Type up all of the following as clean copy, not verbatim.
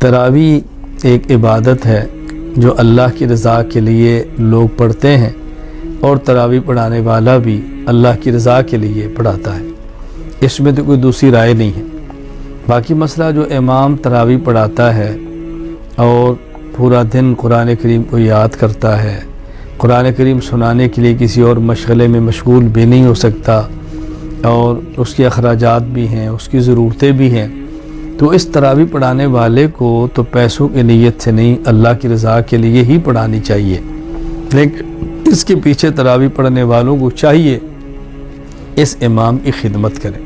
تراویح ایک عبادت ہے جو اللہ کی رضا کے لیے لوگ پڑھتے ہیں، اور تراویح پڑھانے والا بھی اللہ کی رضا کے لیے پڑھاتا ہے، اس میں تو کوئی دوسری رائے نہیں ہے۔ باقی مسئلہ جو امام تراویح پڑھاتا ہے اور پورا دن قرآن کریم کو یاد کرتا ہے، قرآن کریم سنانے کے لیے کسی اور مشغلے میں مشغول بھی نہیں ہو سکتا، اور اس کے اخراجات بھی ہیں، اس کی ضرورتیں بھی ہیں، تو اس تراویح پڑھانے والے کو تو پیسوں کی نیت سے نہیں، اللہ کی رضا کے لیے ہی پڑھانی چاہیے۔ لیکن اس کے پیچھے تراویح پڑھنے والوں کو چاہیے اس امام کی خدمت کریں،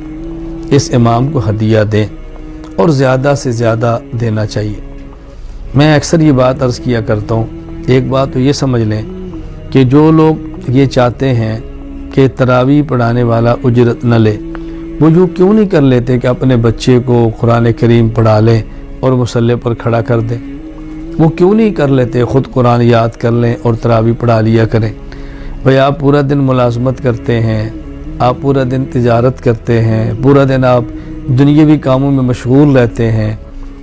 اس امام کو ہدیہ دیں، اور زیادہ سے زیادہ دینا چاہیے۔ میں اکثر یہ بات عرض کیا کرتا ہوں، ایک بات تو یہ سمجھ لیں کہ جو لوگ یہ چاہتے ہیں کہ تراویح پڑھانے والا اجرت نہ لے، وہ جو کیوں نہیں کر لیتے کہ اپنے بچے کو قرآن کریم پڑھا لیں اور مصلی پر کھڑا کر دیں؟ وہ کیوں نہیں کر لیتے خود قرآن یاد کر لیں اور تراویح پڑھا لیا کریں؟ بھئی آپ پورا دن ملازمت کرتے ہیں، آپ پورا دن تجارت کرتے ہیں، پورا دن آپ دنیاوی کاموں میں مشغول رہتے ہیں،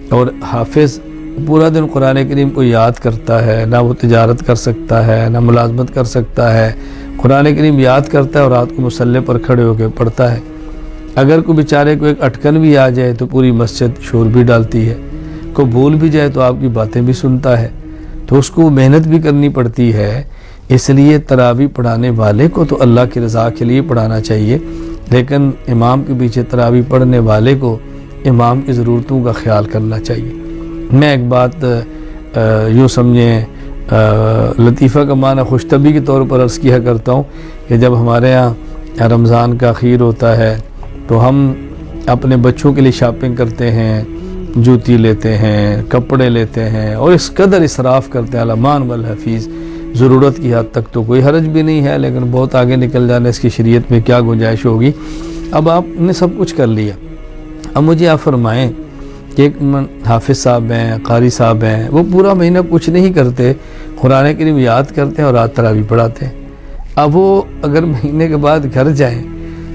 اور حافظ پورا دن قرآن کریم کو یاد کرتا ہے، نہ وہ تجارت کر سکتا ہے، نہ ملازمت کر سکتا ہے، قرآن کریم یاد کرتا ہے اور رات کو مصلی پر کھڑے ہو کے پڑھتا ہے۔ اگر کوئی بیچارے کو ایک اٹکن بھی آ جائے تو پوری مسجد شور بھی ڈالتی ہے، کوئی بھول بھی جائے تو آپ کی باتیں بھی سنتا ہے، تو اس کو محنت بھی کرنی پڑتی ہے۔ اس لیے تراویح پڑھانے والے کو تو اللہ کی رضا کے لیے پڑھانا چاہیے، لیکن امام کے پیچھے تراویح پڑھنے والے کو امام کی ضرورتوں کا خیال کرنا چاہیے۔ میں ایک بات یوں سمجھیں لطیفہ کا معنی خوش طبعی کے طور پر عرض کیا کرتا ہوں کہ جب ہمارے ہاں رمضان کا اخیر ہوتا ہے تو ہم اپنے بچوں کے لیے شاپنگ کرتے ہیں، جوتی لیتے ہیں، کپڑے لیتے ہیں، اور اس قدر اسراف کرتے ہیں الامان والحفیظ، ضرورت کی حد تک تو کوئی حرج بھی نہیں ہے، لیکن بہت آگے نکل جانے اس کی شریعت میں کیا گنجائش ہوگی۔ اب آپ نے سب کچھ کر لیا، اب مجھے آپ فرمائیں کہ ایک حافظ صاحب ہیں، قاری صاحب ہیں، وہ پورا مہینہ کچھ نہیں کرتے، قرآن کریم یاد کرتے ہیں اور رات تراویح پڑھاتے ہیں۔ اب وہ اگر مہینے کے بعد گھر جائیں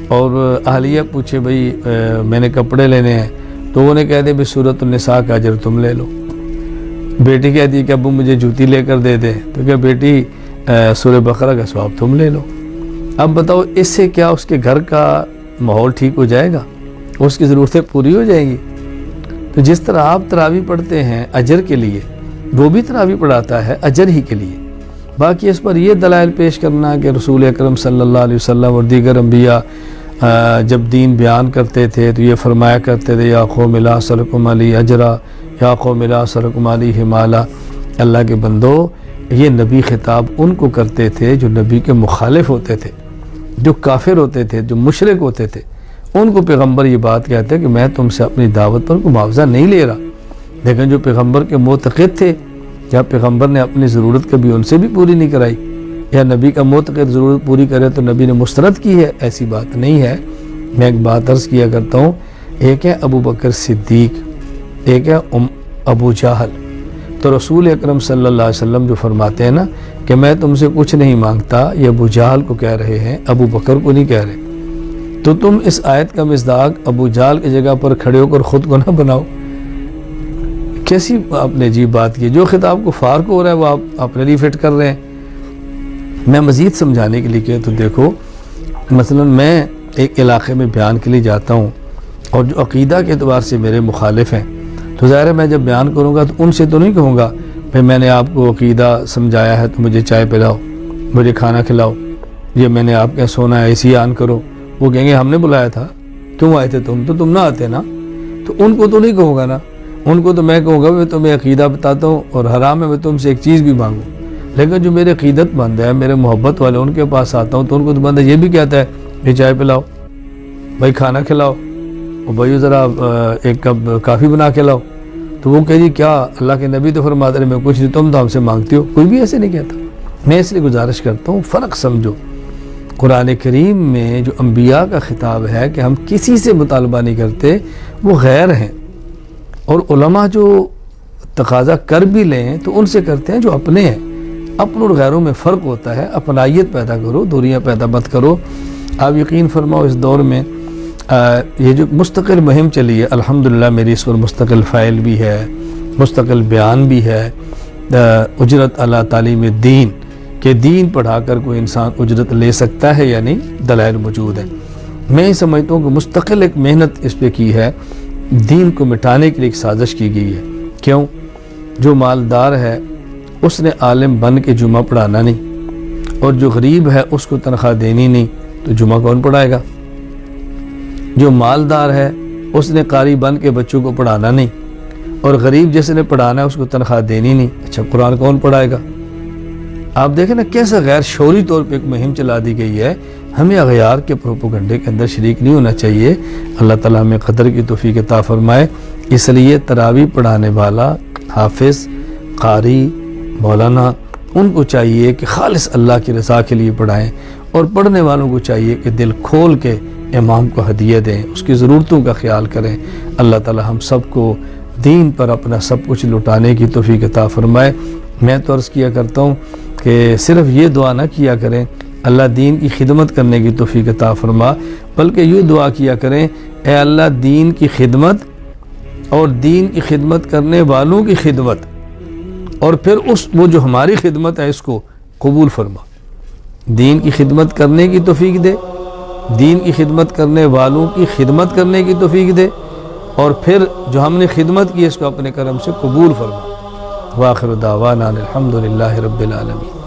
اور اہلیہ پوچھے بھئی میں نے کپڑے لینے ہیں، تو وہ نے کہہ دے بھئی سورۃ النساء کا اجر تم لے لو۔ بیٹی کہتی ہے کہ ابو مجھے جوتی لے کر دے دے، تو کہ بیٹی سورہ بقرہ کا ثواب تم لے لو۔ اب بتاؤ اس سے کیا اس کے گھر کا ماحول ٹھیک ہو جائے گا؟ اس کی ضرورتیں پوری ہو جائیں گی؟ تو جس طرح آپ تراویح پڑھتے ہیں اجر کے لیے، وہ بھی تراویح پڑھاتا ہے اجر ہی کے لیے۔ باقی اس پر یہ دلائل پیش کرنا کہ رسول اکرم صلی اللہ علیہ وسلم اور دیگر انبیاء جب دین بیان کرتے تھے تو یہ فرمایا کرتے تھے یا قوم لا اسألکم علیہ اجرا یا قوم لا اسألکم علیہ مالا، اللہ کے بندو یہ نبی خطاب ان کو کرتے تھے جو نبی کے مخالف ہوتے تھے، جو کافر ہوتے تھے، جو مشرک ہوتے تھے، ان کو پیغمبر یہ بات کہتے ہیں کہ میں تم سے اپنی دعوت پر کوئی معاوضہ نہیں لے رہا۔ لیکن جو پیغمبر کے معتقد تھے، یا پیغمبر نے اپنی ضرورت کبھی ان سے بھی پوری نہیں کرائی، یا نبی کا معتقد ضرورت پوری کرے تو نبی نے مسترد کی ہے، ایسی بات نہیں ہے۔ میں ایک بات عرض کیا کرتا ہوں، ایک ہے ابو بکر صدیق، ایک ہے ابو جہل۔ تو رسول اکرم صلی اللہ علیہ وسلم جو فرماتے ہیں نا کہ میں تم سے کچھ نہیں مانگتا، یہ ابو جہل کو کہہ رہے ہیں، ابو بکر کو نہیں کہہ رہے۔ تو تم اس آیت کا مصداق ابو جہل کی جگہ پر کھڑے ہو کر خود کو نہ بناؤ۔ کیسی آپ نے عجیب بات کی، جو خطاب کفار کو ہو رہا ہے وہ آپ اپنے لیے فٹ کر رہے ہیں۔ میں مزید سمجھانے کے لیے کہ تو دیکھو مثلا میں ایک علاقے میں بیان کے لیے جاتا ہوں، اور جو عقیدہ کے اعتبار سے میرے مخالف ہیں، تو ظاہر ہے میں جب بیان کروں گا تو ان سے تو نہیں کہوں گا بھئی میں نے آپ کو عقیدہ سمجھایا ہے تو مجھے چائے پلاؤ، مجھے کھانا کھلاؤ، یہ میں نے آپ کے سونا ہے اے سی آن کرو۔ وہ کہیں گے ہم نے بلایا تھا، کیوں آئے تھے تم؟ تو تم نہ آتے نا۔ تو ان کو تو نہیں کہوں گا نا، ان کو تو میں کہوں گا میں تمہیں عقیدہ بتاتا ہوں اور حرام ہے میں تم سے ایک چیز بھی مانگوں۔ لیکن جو میرے عقیدت مند ہے، میرے محبت والے، ان کے پاس آتا ہوں تو ان کو تو بندہ یہ بھی کہتا ہے کہ چائے پلاؤ، بھائی کھانا کھلاؤ، اور بھائی ذرا ایک کپ کافی بنا کے لاؤ۔ تو وہ کہہ جی کیا اللہ کے نبی تو فرماتے ہیں میں کچھ نہیں، تم تو ہم سے مانگتی ہو۔ کوئی بھی ایسے نہیں کہتا۔ میں اس لیے گزارش کرتا ہوں فرق سمجھو۔ قرآن کریم میں جو انبیاء کا خطاب ہے کہ ہم کسی سے مطالبہ نہیں کرتے، وہ غیر ہیں، اور علماء جو تقاضا کر بھی لیں تو ان سے کرتے ہیں جو اپنے ہیں۔ اپن اور غیروں میں فرق ہوتا ہے، اپنائیت پیدا کرو، دوریاں پیدا مت کرو۔ آپ یقین فرماؤ اس دور میں یہ جو مستقل مہم چلی ہے، الحمدللہ میری اس پر مستقل فائل بھی ہے، مستقل بیان بھی ہے اجرت علی تعلیم دین کہ دین پڑھا کر کوئی انسان اجرت لے سکتا ہے یا نہیں، دلائل موجود ہیں۔ میں سمجھتا ہوں کہ مستقل ایک محنت اس پہ کی ہے، دین کو مٹانے کے لیے ایک سازش کی گئی ہے۔ کیوں؟ جو مالدار ہے اس نے عالم بن کے جمعہ پڑھانا نہیں، اور جو غریب ہے اس کو تنخواہ دینی نہیں، تو جمعہ کون پڑھائے گا؟ جو مالدار ہے اس نے قاری بن کے بچوں کو پڑھانا نہیں، اور غریب جس نے پڑھانا ہے اس کو تنخواہ دینی نہیں، اچھا قرآن کون پڑھائے گا؟ آپ دیکھیں نا کیسا غیر شعوری طور پہ ایک مہم چلا دی گئی ہے۔ ہمیں اغیار کے پروپیگنڈے کے اندر شریک نہیں ہونا چاہیے۔ اللہ تعالیٰ ہمیں قدر کی توفیق عطا فرمائے۔ اس لیے تراویح پڑھانے والا، حافظ، قاری، مولانا، ان کو چاہیے کہ خالص اللہ کی رضا کے لیے پڑھائیں، اور پڑھنے والوں کو چاہیے کہ دل کھول کے امام کو ہدیہ دیں، اس کی ضرورتوں کا خیال کریں۔ اللہ تعالیٰ ہم سب کو دین پر اپنا سب کچھ لٹانے کی توفیق عطا فرمائے۔ میں تو عرض کیا کرتا ہوں کہ صرف یہ دعا نہ کیا کریں اللہ دین کی خدمت کرنے کی توفیق عطا فرما، بلکہ یہ دعا کیا کریں اے اللہ دین کی خدمت اور دین کی خدمت کرنے والوں کی خدمت، اور پھر وہ جو ہماری خدمت ہے اس کو قبول فرما۔ دین کی خدمت کرنے کی توفیق دے، دین کی خدمت کرنے والوں کی خدمت کرنے کی توفیق دے، اور پھر جو ہم نے خدمت کی اس کو اپنے کرم سے قبول فرما۔ وآخر دعوانا الحمدللہ رب العالمین۔